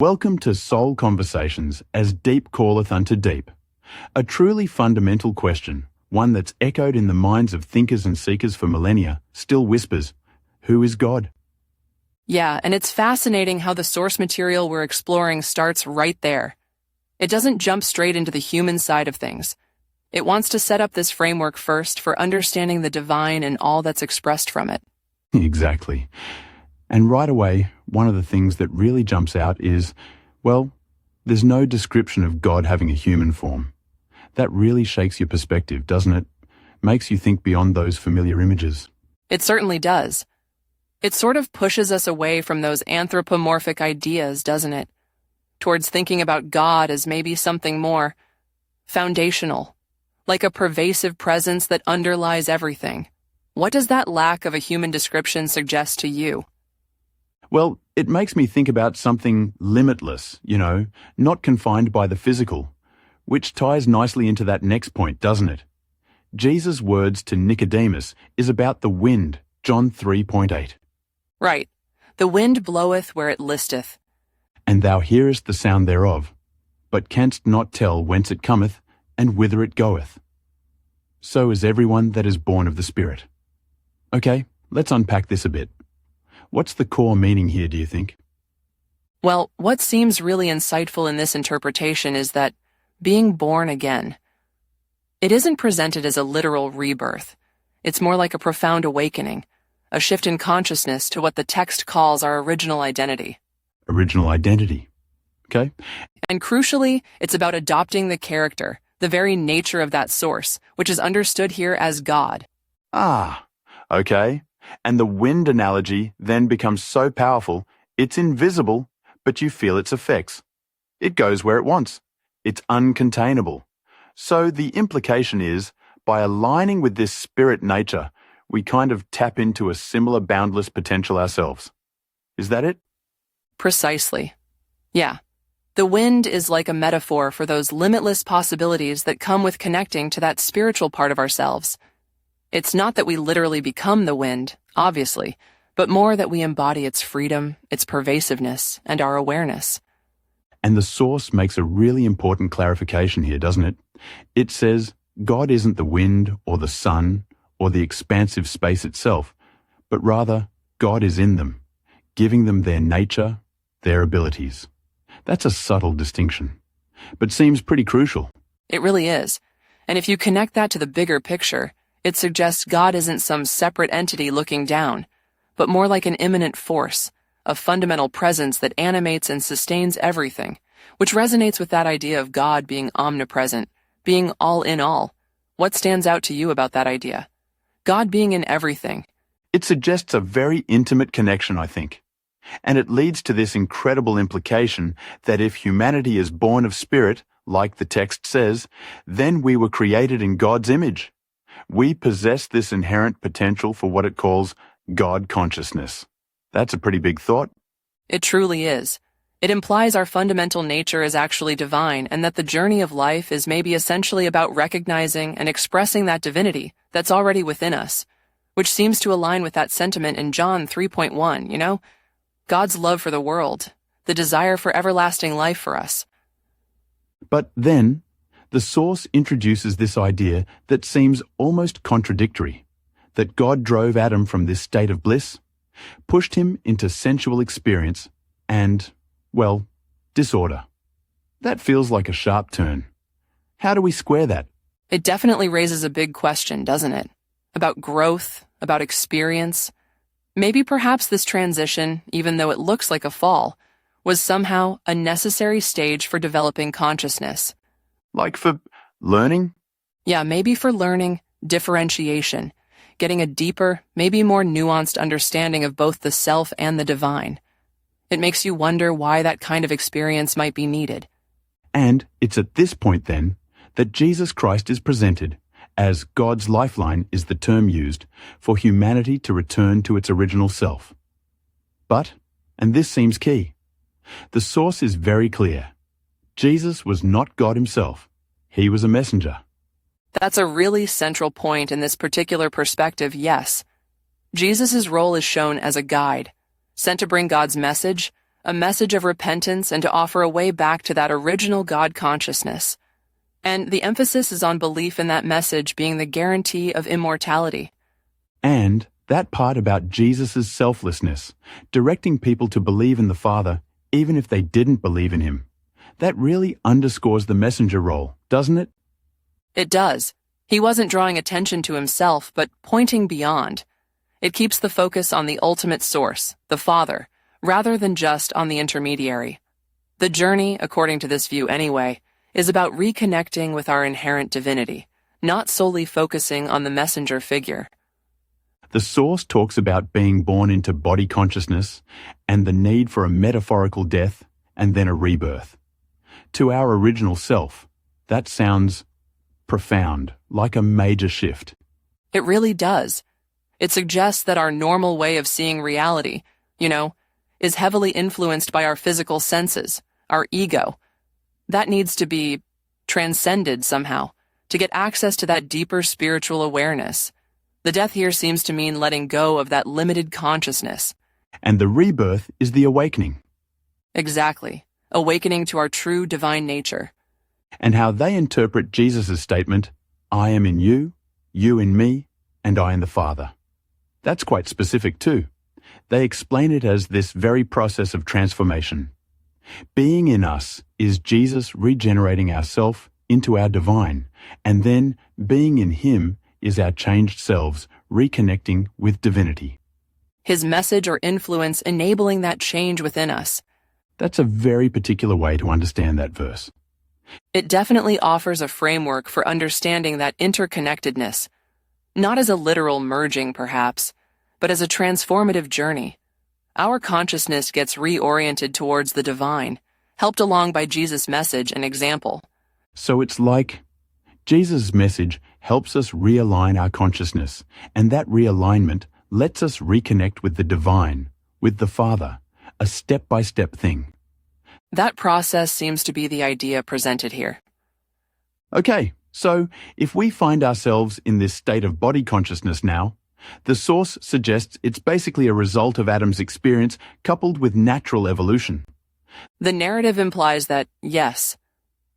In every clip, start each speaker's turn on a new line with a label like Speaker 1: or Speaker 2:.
Speaker 1: Welcome to Soul Conversations, as deep calleth unto deep. A truly fundamental question, one that's echoed in the minds of thinkers and seekers for millennia, still whispers, who is God?
Speaker 2: Yeah, and it's fascinating how the source material we're exploring starts right there. It doesn't jump straight into the human side of things. It wants to set up this framework first for understanding the divine and all that's expressed from it.
Speaker 1: Exactly. And right away, one of the things that really jumps out is, well, there's no description of God having a human form. That really shakes your perspective, doesn't it? Makes you think beyond those familiar images.
Speaker 2: It certainly does. It sort of pushes us away from those anthropomorphic ideas, doesn't it? Towards thinking about God as maybe something more foundational, like a pervasive presence that underlies everything. What does that lack of a human description suggest to you?
Speaker 1: Well, it makes me think about something limitless, not confined by the physical, which ties nicely into that next point, doesn't it? Jesus' words to Nicodemus is about the wind, John 3:8.
Speaker 2: Right. The wind bloweth where it listeth.
Speaker 1: And thou hearest the sound thereof, but canst not tell whence it cometh, and whither it goeth. So is everyone that is born of the Spirit. Okay, let's unpack this a bit. What's the core meaning here, do you think?
Speaker 2: Well, what seems really insightful in this interpretation is that being born again. It isn't presented as a literal rebirth. It's more like a profound awakening, a shift in consciousness to what the text calls our original identity.
Speaker 1: Original identity. Okay.
Speaker 2: And crucially, it's about adopting the character, the very nature of that source, which is understood here as God.
Speaker 1: Ah, okay. And the wind analogy then becomes so powerful, it's invisible, but you feel its effects. It goes where it wants. It's uncontainable. So the implication is, by aligning with this spirit nature, we kind of tap into a similar boundless potential ourselves. Is that it?
Speaker 2: Precisely. Yeah. The wind is like a metaphor for those limitless possibilities that come with connecting to that spiritual part of ourselves. It's not that we literally become the wind, obviously, but more that we embody its freedom, its pervasiveness, and our awareness.
Speaker 1: And the source makes a really important clarification here, doesn't it? It says God isn't the wind or the sun or the expansive space itself, but rather God is in them, giving them their nature, their abilities. That's a subtle distinction, but seems pretty crucial.
Speaker 2: It really is. And if you connect that to the bigger picture, it suggests God isn't some separate entity looking down, but more like an immanent force, a fundamental presence that animates and sustains everything, which resonates with that idea of God being omnipresent, being all in all. What stands out to you about that idea? God being in everything.
Speaker 1: It suggests a very intimate connection, I think. And it leads to this incredible implication that if humanity is born of spirit, like the text says, then we were created in God's image. We possess this inherent potential for what it calls God consciousness. That's a pretty big thought.
Speaker 2: It truly is. It implies our fundamental nature is actually divine and that the journey of life is maybe essentially about recognizing and expressing that divinity that's already within us, which seems to align with that sentiment in John 3:1, God's love for the world, the desire for everlasting life for us.
Speaker 1: But then, the source introduces this idea that seems almost contradictory, that God drove Adam from this state of bliss, pushed him into sensual experience and, well, disorder. That feels like a sharp turn. How do we square that?
Speaker 2: It definitely raises a big question, doesn't it? About growth, about experience. Maybe perhaps this transition, even though it looks like a fall, was somehow a necessary stage for developing consciousness.
Speaker 1: Like for learning?
Speaker 2: Yeah, maybe for learning, differentiation, getting a deeper, maybe more nuanced understanding of both the self and the divine. It makes you wonder why that kind of experience might be needed.
Speaker 1: And it's at this point then that Jesus Christ is presented as God's lifeline is the term used for humanity to return to its original self. But, and this seems key, the source is very clear. Jesus was not God himself. He was a messenger.
Speaker 2: That's a really central point in this particular perspective, yes. Jesus' role is shown as a guide, sent to bring God's message, a message of repentance and to offer a way back to that original God consciousness. And the emphasis is on belief in that message being the guarantee of immortality.
Speaker 1: And that part about Jesus' selflessness, directing people to believe in the Father even if they didn't believe in him. That really underscores the messenger role, doesn't it?
Speaker 2: It does. He wasn't drawing attention to himself, but pointing beyond. It keeps the focus on the ultimate source, the Father, rather than just on the intermediary. The journey, according to this view anyway, is about reconnecting with our inherent divinity, not solely focusing on the messenger figure.
Speaker 1: The source talks about being born into body consciousness and the need for a metaphorical death and then a rebirth. To our original self, that sounds profound, like a major shift.
Speaker 2: It really does. It suggests that our normal way of seeing reality, is heavily influenced by our physical senses, our ego. That needs to be transcended somehow, to get access to that deeper spiritual awareness. The death here seems to mean letting go of that limited consciousness.
Speaker 1: And the rebirth is the awakening.
Speaker 2: Exactly. Awakening to our true divine nature.
Speaker 1: And how they interpret Jesus' statement, I am in you, you in me, and I in the Father. That's quite specific too. They explain it as this very process of transformation. Being in us is Jesus regenerating ourself into our divine, and then being in him is our changed selves reconnecting with divinity.
Speaker 2: His message or influence enabling that change within us.
Speaker 1: That's a very particular way to understand that verse.
Speaker 2: It definitely offers a framework for understanding that interconnectedness, not as a literal merging perhaps, but as a transformative journey. Our consciousness gets reoriented towards the divine, helped along by Jesus' message and example.
Speaker 1: So it's like Jesus' message helps us realign our consciousness, and that realignment lets us reconnect with the divine, with the Father, a step-by-step thing.
Speaker 2: That process seems to be the idea presented here.
Speaker 1: Okay, so if we find ourselves in this state of body consciousness now, the source suggests it's basically a result of Adam's experience coupled with natural evolution.
Speaker 2: The narrative implies that, yes,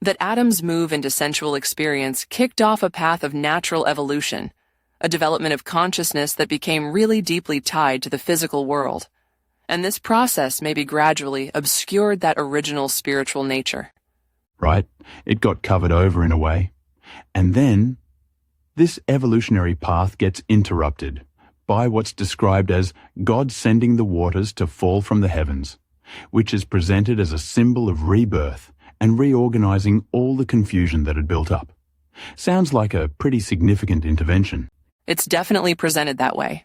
Speaker 2: that Adam's move into sensual experience kicked off a path of natural evolution, a development of consciousness that became really deeply tied to the physical world. And this process maybe gradually obscured that original spiritual nature.
Speaker 1: Right? It got covered over in a way. And then this evolutionary path gets interrupted by what's described as God sending the waters to fall from the heavens, which is presented as a symbol of rebirth and reorganizing all the confusion that had built up. Sounds like a pretty significant intervention.
Speaker 2: It's definitely presented that way.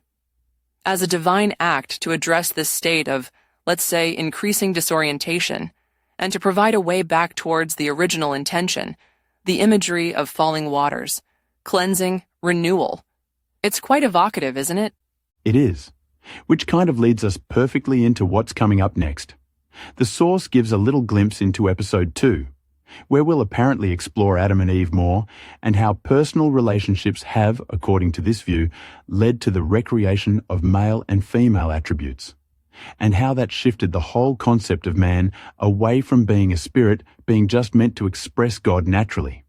Speaker 2: As a divine act to address this state of, let's say, increasing disorientation, and to provide a way back towards the original intention, the imagery of falling waters, cleansing, renewal. It's quite evocative, isn't it?
Speaker 1: It is, which kind of leads us perfectly into what's coming up next. The source gives a little glimpse into episode 2, where we'll apparently explore Adam and Eve more and how personal relationships have, according to this view, led to the recreation of male and female attributes, and how that shifted the whole concept of man away from being a spirit being just meant to express God naturally.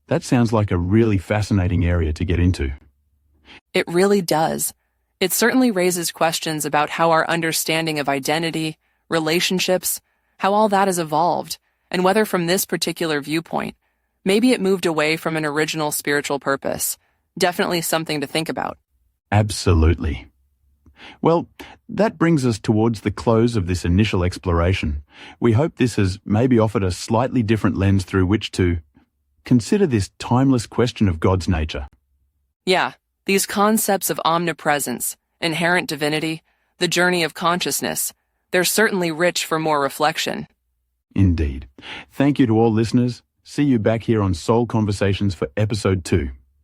Speaker 1: That sounds like a really fascinating area to get into.
Speaker 2: It really does. It certainly raises questions about how our understanding of identity, relationships, how all that has evolved, and whether from this particular viewpoint, maybe it moved away from an original spiritual purpose. Definitely something to think about.
Speaker 1: Absolutely. Well, that brings us towards the close of this initial exploration. We hope this has maybe offered a slightly different lens through which to consider this timeless question of God's nature.
Speaker 2: Yeah, these concepts of omnipresence, inherent divinity, the journey of consciousness, they're certainly rich for more reflection.
Speaker 1: Indeed. Thank you to all listeners. See you back here on Soul Conversations for episode 2.